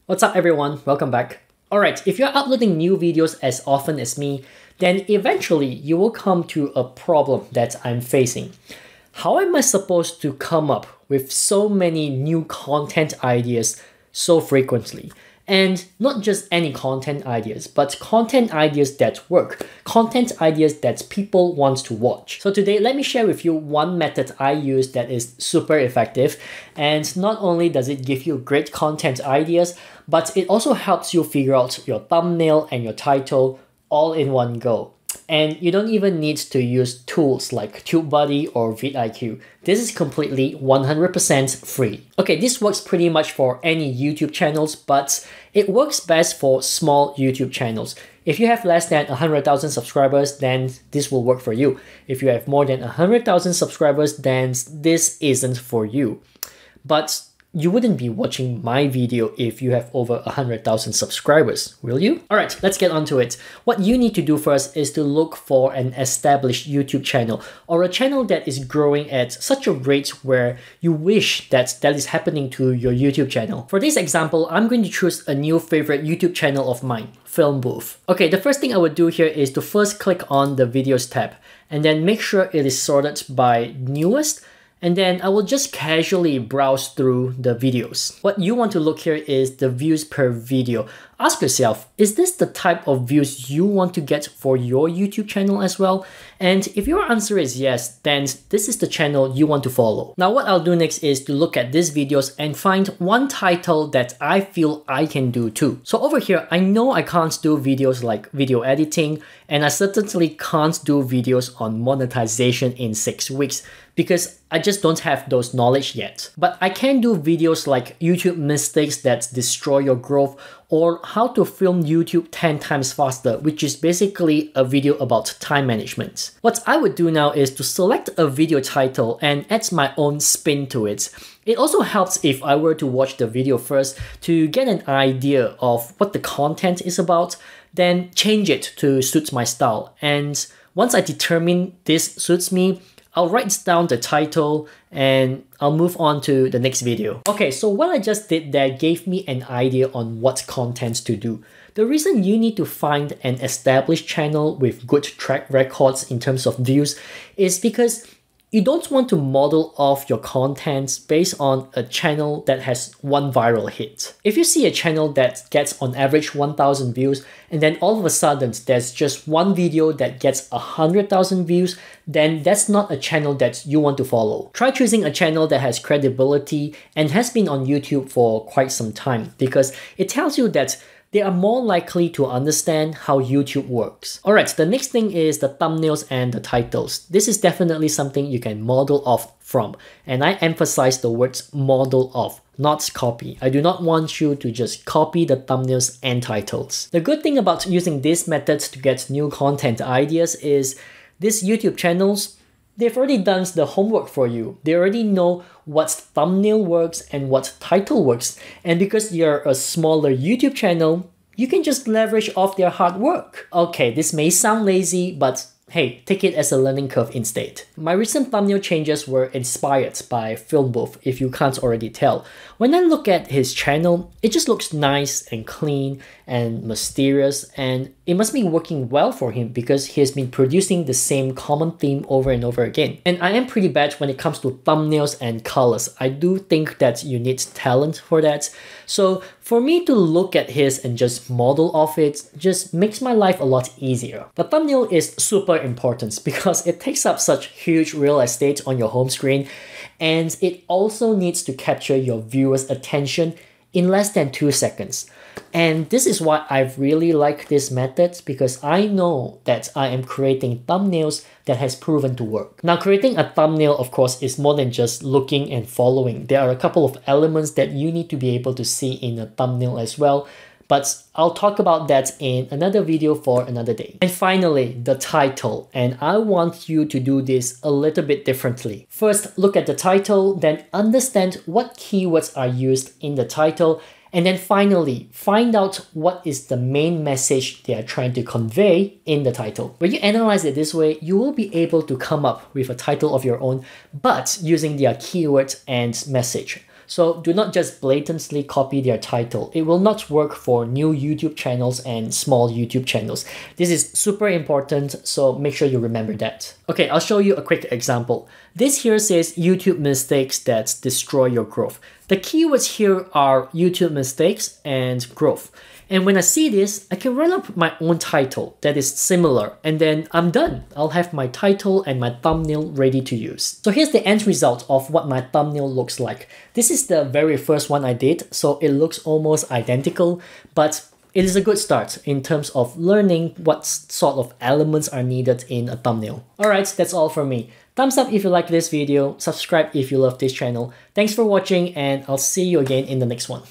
What's up everyone, welcome back. Alright, if you're uploading new videos as often as me, then eventually you will come to a problem that I'm facing. How am I supposed to come up with so many new content ideas so frequently? And not just any content ideas, but content ideas that work, content ideas that people want to watch. So today, let me share with you one method I use that is super effective. And not only does it give you great content ideas, but it also helps you figure out your thumbnail and your title all in one go. And you don't even need to use tools like TubeBuddy or vidIQ. This is completely 100% free. Okay, this works pretty much for any YouTube channels, but it works best for small YouTube channels. If you have less than 100,000 subscribers, then this will work for you. If you have more than 100,000 subscribers, then this isn't for you. But you wouldn't be watching my video if you have over 100,000 subscribers, will you? Alright, let's get on to it. What you need to do first is to look for an established YouTube channel or a channel that is growing at such a rate where you wish that is happening to your YouTube channel. For this example, I'm going to choose a new favorite YouTube channel of mine, Film Booth. Okay, the first thing I would do here is to first click on the videos tab and then make sure it is sorted by newest. And then I will just casually browse through the videos. What you want to look here is the views per video. Ask yourself, is this the type of views you want to get for your YouTube channel as well? And if your answer is yes, then this is the channel you want to follow. Now what I'll do next is to look at these videos and find one title that I feel I can do too. So over here, I know I can't do videos like video editing, and I certainly can't do videos on monetization in 6 weeks because I just don't have those knowledge yet. But I can do videos like YouTube mistakes that destroy your growth, or how to film YouTube 10 times faster, which is basically a video about time management. What I would do now is to select a video title and add my own spin to it. It also helps if I were to watch the video first to get an idea of what the content is about, then change it to suit my style. And once I determine this suits me, I'll write down the title and I'll move on to the next video. Okay, so what I just did there gave me an idea on what content to do. The reason you need to find an established channel with good track records in terms of views is because you don't want to model off your content based on a channel that has one viral hit. If you see a channel that gets on average 1,000 views and then all of a sudden there's just one video that gets 100,000 views, then that's not a channel that you want to follow. Try choosing a channel that has credibility and has been on YouTube for quite some time, because it tells you that they are more likely to understand how YouTube works. Alright, the next thing is the thumbnails and the titles. This is definitely something you can model off from. And I emphasize the words model off, not copy. I do not want you to just copy the thumbnails and titles. The good thing about using these methods to get new content ideas is these YouTube channels, they've already done the homework for you. They already know what thumbnail works and what title works. And because you're a smaller YouTube channel, you can just leverage off their hard work. Okay, this may sound lazy, but hey, take it as a learning curve instead. My recent thumbnail changes were inspired by Film Booth, if you can't already tell. When I look at his channel, it just looks nice and clean and mysterious, and it must be working well for him because he has been producing the same common theme over and over again. And I am pretty bad when it comes to thumbnails and colors. I do think that you need talent for that. So for me to look at his and just model off it just makes my life a lot easier. The thumbnail is super important because it takes up such huge real estate on your home screen, and it also needs to capture your viewers' attention in less than 2 seconds. And this is why I really like this method, because I know that I am creating thumbnails that has proven to work. Now, creating a thumbnail, of course, is more than just looking and following. There are a couple of elements that you need to be able to see in a thumbnail as well, but I'll talk about that in another video for another day. And finally, the title. And I want you to do this a little bit differently. First, look at the title, then understand what keywords are used in the title, and then finally, find out what is the main message they are trying to convey in the title. When you analyze it this way, you will be able to come up with a title of your own, but using their keyword and message. So do not just blatantly copy their title. It will not work for new YouTube channels and small YouTube channels. This is super important, so make sure you remember that. Okay, I'll show you a quick example. This here says YouTube mistakes that destroy your growth. The keywords here are YouTube mistakes and growth. And when I see this, I can run up my own title that is similar, and then I'm done. I'll have my title and my thumbnail ready to use. So here's the end result of what my thumbnail looks like. This is the very first one I did, so it looks almost identical, but it is a good start in terms of learning what sort of elements are needed in a thumbnail. Alright, that's all from me. Thumbs up if you like this video, subscribe if you love this channel. Thanks for watching, and I'll see you again in the next one.